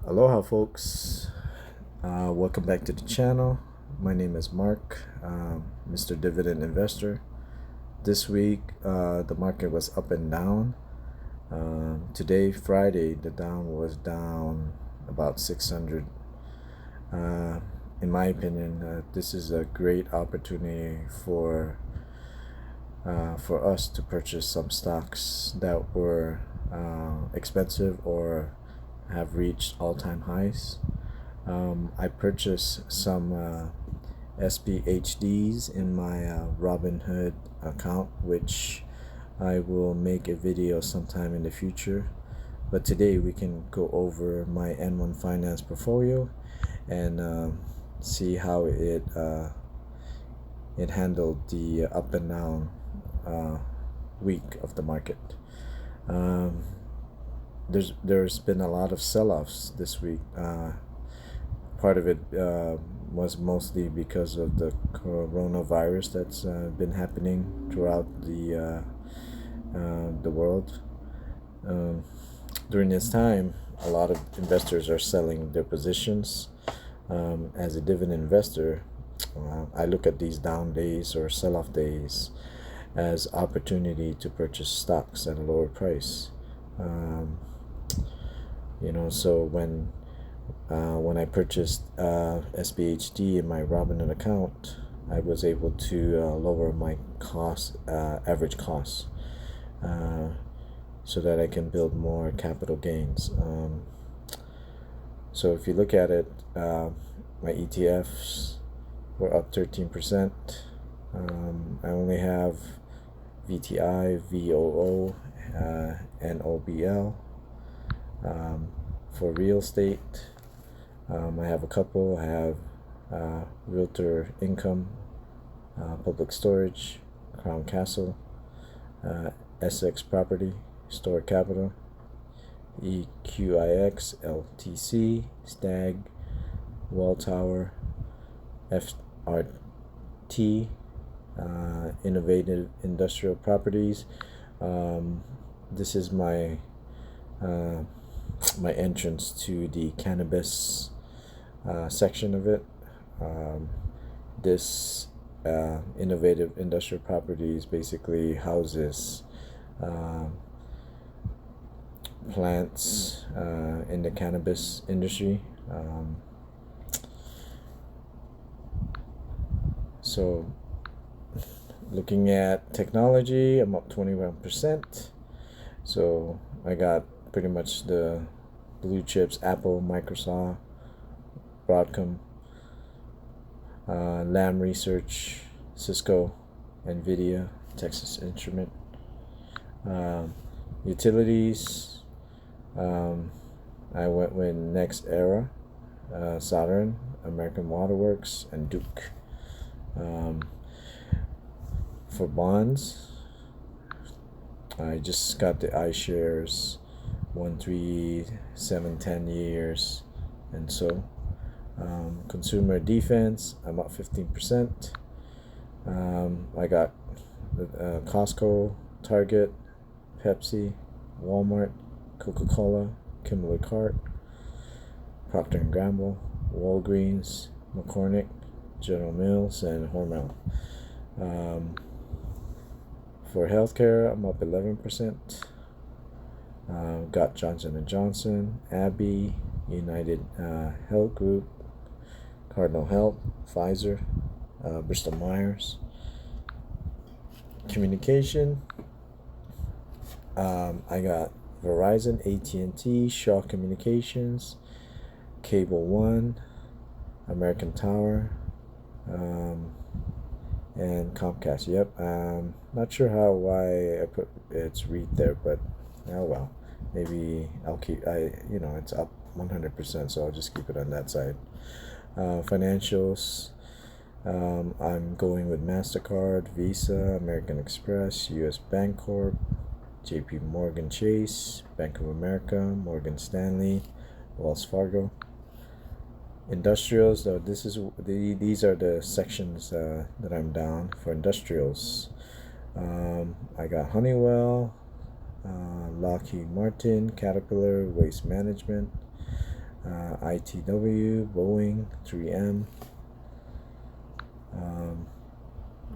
Aloha, folks. Welcome back to the channel. My name is Mark, Mr. Dividend Investor. This week, the market was up and down. Today, Friday, the down was down about 600. In my opinion, this is a great opportunity for us to purchase some stocks that were expensive or have reached all-time highs. I purchased some SPHDs in my Robinhood account, which I will make a video sometime in the future. But today we can go over my N1 Finance portfolio and see how it handled the up and down week of the market. There's been a lot of sell-offs this week. Part of it was mostly because of the coronavirus that's been happening throughout the world. During this time, a lot of investors are selling their positions. As a dividend investor, I look at these down days or sell-off days as opportunity to purchase stocks at a lower price. So when I purchased SPHD in my Robinhood account, I was able to lower my average cost, so that I can build more capital gains. So if you look at it, my ETFs were up 13%. I only have VTI, VOO, and OBL. For real estate, I have a couple. I have Realtor Income, Public Storage, Crown Castle, SX Property, Store Capital, EQIX, LTC, Stag, Welltower, FRT, Innovative Industrial Properties. This is my entrance to the cannabis section of it. This Innovative Industrial Properties basically houses plants in the cannabis industry. So looking at technology, I'm up 21%. So I got pretty much the blue chips: Apple, Microsoft, Broadcom, Lam Research, Cisco, Nvidia, Texas Instrument. Utilities, I went with Next Era, Southern, American Waterworks, and Duke. For bonds, I just got the iShares 1, 3, 7, 10 years, and so consumer defense, I'm up 15%. I got Costco, Target, Pepsi, Walmart, Coca-Cola, Kimberly-Clark, Procter & Gamble, Walgreens, McCormick, General Mills, and Hormel. For healthcare, I'm up 11%. Got Johnson & Johnson, Abbey, United Health Group, Cardinal Health, Pfizer, Bristol Myers. Communication, I got Verizon, AT&T, Shaw Communications, Cable One, American Tower, and Comcast. Yep. Not sure why I put its REIT there, but oh well. Maybe I'll keep. It's up 100%, so I'll just keep it on that side. Financials. I'm going with MasterCard, Visa, American Express, U.S. Bancorp, J.P. Morgan Chase, Bank of America, Morgan Stanley, Wells Fargo. Industrials, these are the sections that I'm down for industrials. I got Honeywell, Lockheed Martin, Caterpillar, Waste Management, ITW, Boeing, 3M,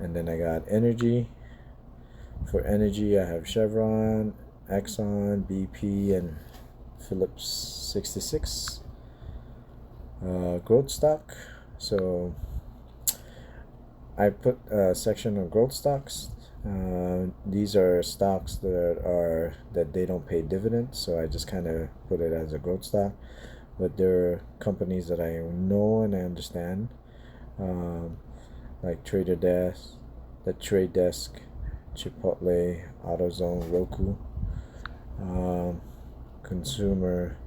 and then I got energy. For energy, I have Chevron, Exxon, BP, and Phillips 66. Growth stock. So I put a section on growth stocks. These are stocks that they don't pay dividends, so I just kind of put it as a growth stock. But there are companies that I know and I understand, like the Trade Desk, Chipotle, AutoZone, Roku, consumer.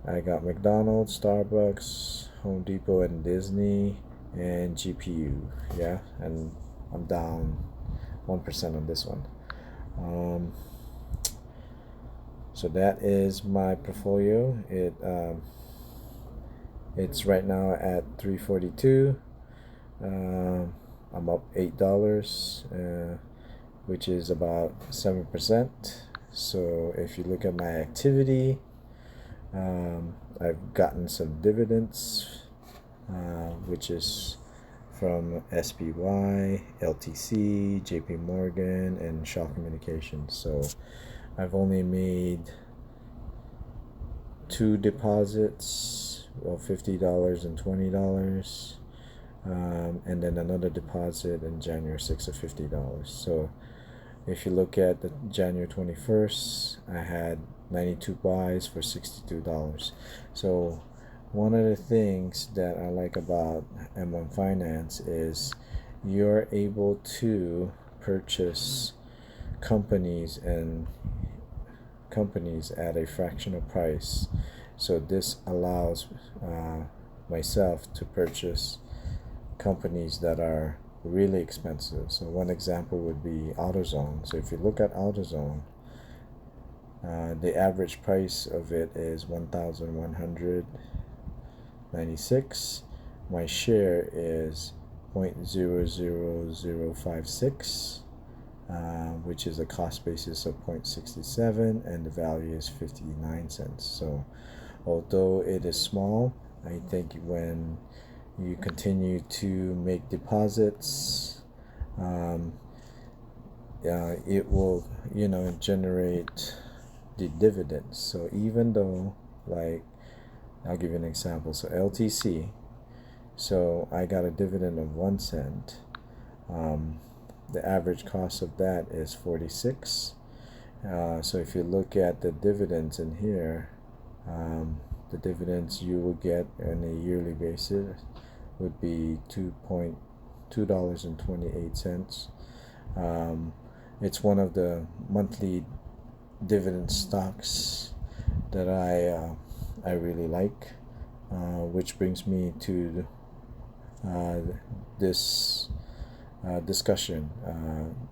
I got McDonald's, Starbucks, Home Depot, and Disney, and GPU. Yeah, and I'm down 1% on this one. So that is my portfolio. It's right now at 342. I'm up $8, which is about 7%. So if you look at my activity, I've gotten some dividends, which is from SPY, LTC, JP Morgan, and Shaw Communications. So I've only made 2 deposits of $50 and $20, and then another deposit in January 6th of $50. So if you look at the January 21st, I had 92 buys for $62. So one of the things that I like about M1 Finance is you're able to purchase companies at a fractional price. So this allows myself to purchase companies that are really expensive. So one example would be AutoZone. So if you look at AutoZone, the average price of it is $1,196. My share is 0.00056, which is a cost basis of 0.67, and the value is 59 cents. So although it is small, I think when you continue to make deposits, it will generate the dividends. So even though, like, I'll give you an example. So LTC, so I got a dividend of 1 cent. The average cost of that is 46. So if you look at the dividends in here, the dividends you will get on a yearly basis would be $2.28. It's one of the monthly dividend stocks that I really like, which brings me to this discussion.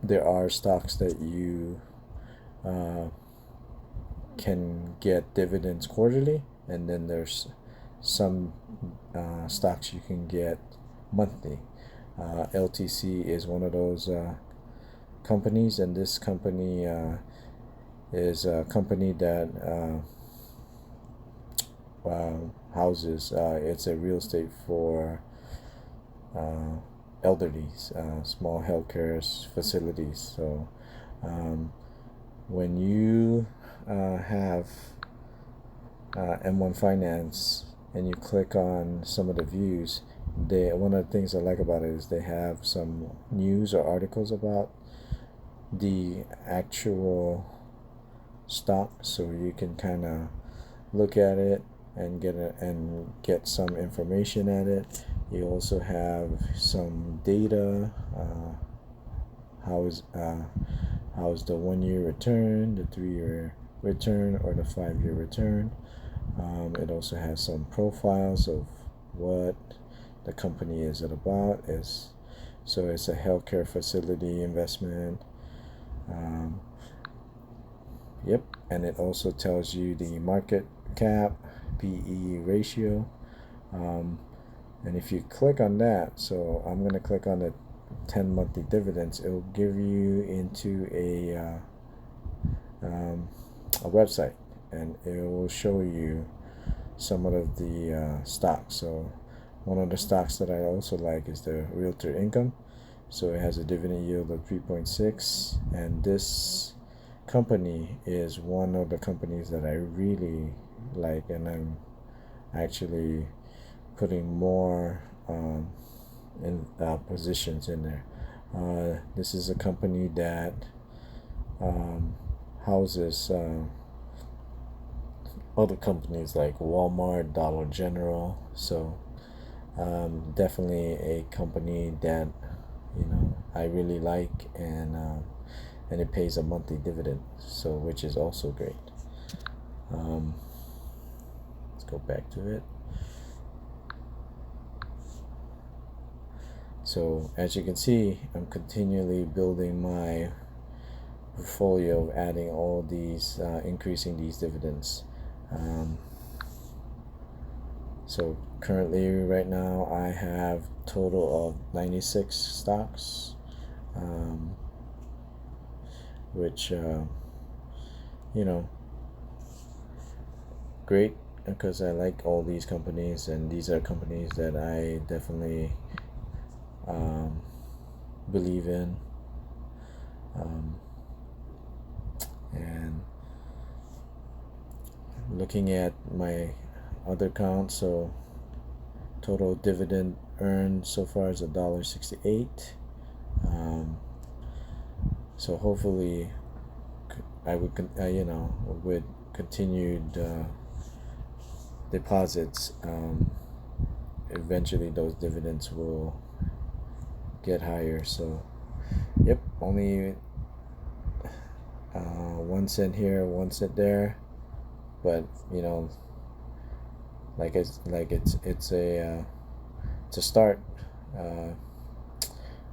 There are stocks that you can get dividends quarterly, and then there's some stocks you can get monthly. LTC is one of those companies, and this company is a company that houses, it's a real estate for elderlies, small healthcare facilities. So when you have M1 Finance and you click on some of the views, one of the things I like about it is they have some news or articles about the actual stock, so you can kind of look at it and get some information at it. You also have some data. How's the 1 year return, the 3 year return, or the 5 year return? It also has some profiles of what the company is about. So it's a healthcare facility investment. Yep, and it also tells you the market cap, PE ratio. And if you click on that, so I'm going to click on the 10 monthly dividends, it will give you into a website, and it will show you some of the stocks. So one of the stocks that I also like is the Realtor Income. So it has a dividend yield of 3.6, and this company is one of the companies that I really like, and I'm actually putting more positions in there. This is a company that houses other companies like Walmart, Dollar General. So definitely a company that I really like, and it pays a monthly dividend, so which is also great. Let's go back to it. So as you can see, I'm continually building my portfolio, adding all these, increasing these dividends. So currently, right now, I have total of 96 stocks, which great, because I like all these companies, and these are companies that I definitely believe in. And looking at my other account, so total dividend earned so far is $1.68. So hopefully, I would with continued deposits, eventually those dividends will get higher. So yep, only 1 cent here, 1 cent there, but it's a start.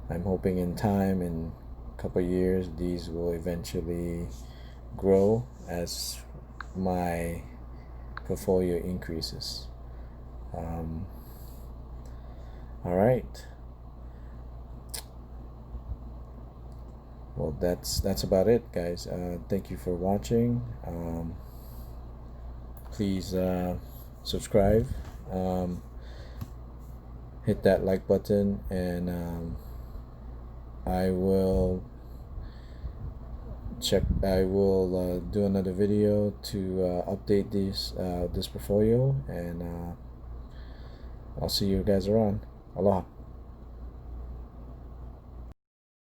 I'm hoping in time, in a couple of years, these will eventually grow as my portfolio increases. All right. Well, that's about it, guys. Thank you for watching. Please subscribe, hit that like button, and I will do another video to update this portfolio, and I'll see you guys around. Aloha.